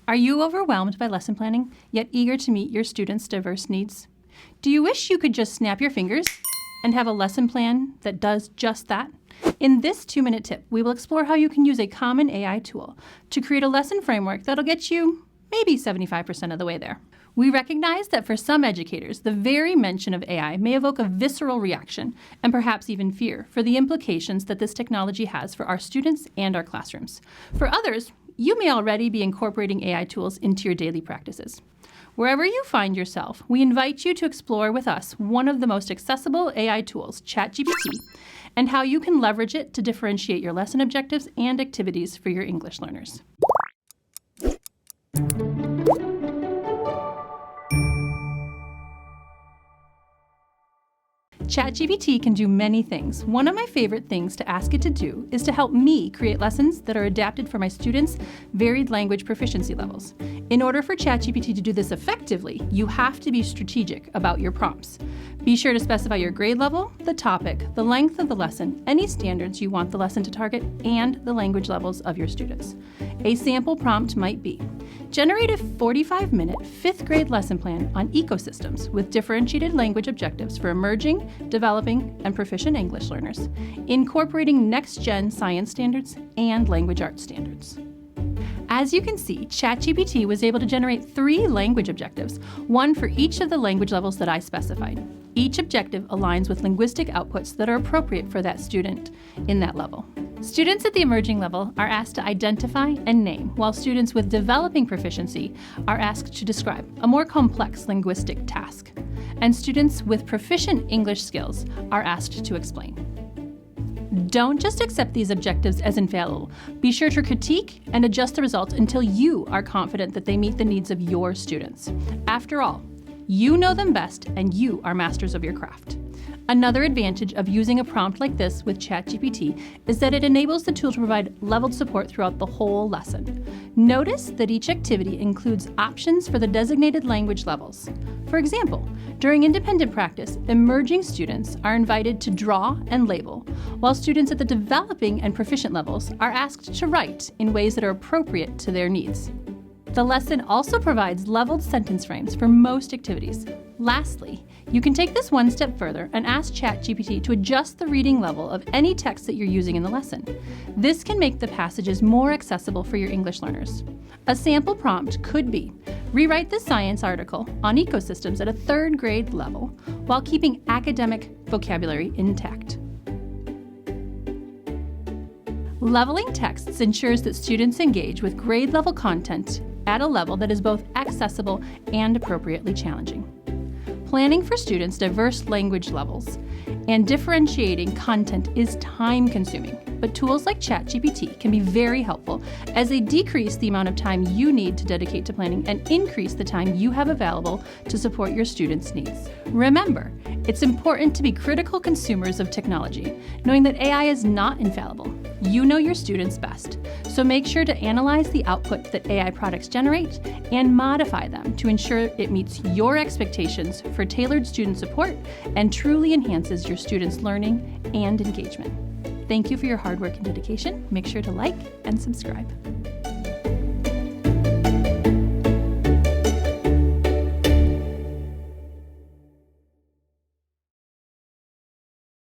Are you overwhelmed by lesson planning, yet eager to meet your students' diverse needs? Do you wish you could just snap your fingers and have a lesson plan that does just that? In this 2-minute tip, we will explore how you can use a common AI tool to create a lesson framework that'll get you maybe 75% of the way there. We recognize that for some educators, the very mention of AI may evoke a visceral reaction and perhaps even fear for the implications that this technology has for our students and our classrooms. For others, you may already be incorporating AI tools into your daily practices. Wherever you find yourself, we invite you to explore with us one of the most accessible AI tools, ChatGPT, and how you can leverage it to differentiate your lesson objectives and activities for your English learners. ChatGPT can do many things. One of my favorite things to ask it to do is to help me create lessons that are adapted for my students' varied language proficiency levels. In order for ChatGPT to do this effectively, you have to be strategic about your prompts. Be sure to specify your grade level, the topic, the length of the lesson, any standards you want the lesson to target, and the language levels of your students. A sample prompt might be: generate a 45-minute 5th grade lesson plan on ecosystems with differentiated language objectives for emerging, developing, and proficient English learners, incorporating next-gen science standards and language arts standards. As you can see, ChatGPT was able to generate 3 language objectives, one for each of the language levels that I specified. Each objective aligns with linguistic outputs that are appropriate for that student in that level. Students at the emerging level are asked to identify and name, while students with developing proficiency are asked to describe a more complex linguistic task. And students with proficient English skills are asked to explain. Don't just accept these objectives as infallible. Be sure to critique and adjust the results until you are confident that they meet the needs of your students. After all, you know them best and you are masters of your craft. Another advantage of using a prompt like this with ChatGPT is that it enables the tool to provide leveled support throughout the whole lesson. Notice that each activity includes options for the designated language levels. For example, during independent practice, emerging students are invited to draw and label, while students at the developing and proficient levels are asked to write in ways that are appropriate to their needs. The lesson also provides leveled sentence frames for most activities. Lastly, you can take this one step further and ask ChatGPT to adjust the reading level of any text that you're using in the lesson. This can make the passages more accessible for your English learners. A sample prompt could be: rewrite the science article on ecosystems at a 3rd grade level while keeping academic vocabulary intact. Leveling texts ensures that students engage with grade-level content at a level that is both accessible and appropriately challenging. Planning for students' diverse language levels and differentiating content is time-consuming, but tools like ChatGPT can be very helpful as they decrease the amount of time you need to dedicate to planning and increase the time you have available to support your students' needs. Remember, it's important to be critical consumers of technology, knowing that AI is not infallible. You know your students best, so make sure to analyze the output that AI products generate and modify them to ensure it meets your expectations for tailored student support and truly enhances your students' learning and engagement. Thank you for your hard work and dedication. Make sure to like and subscribe.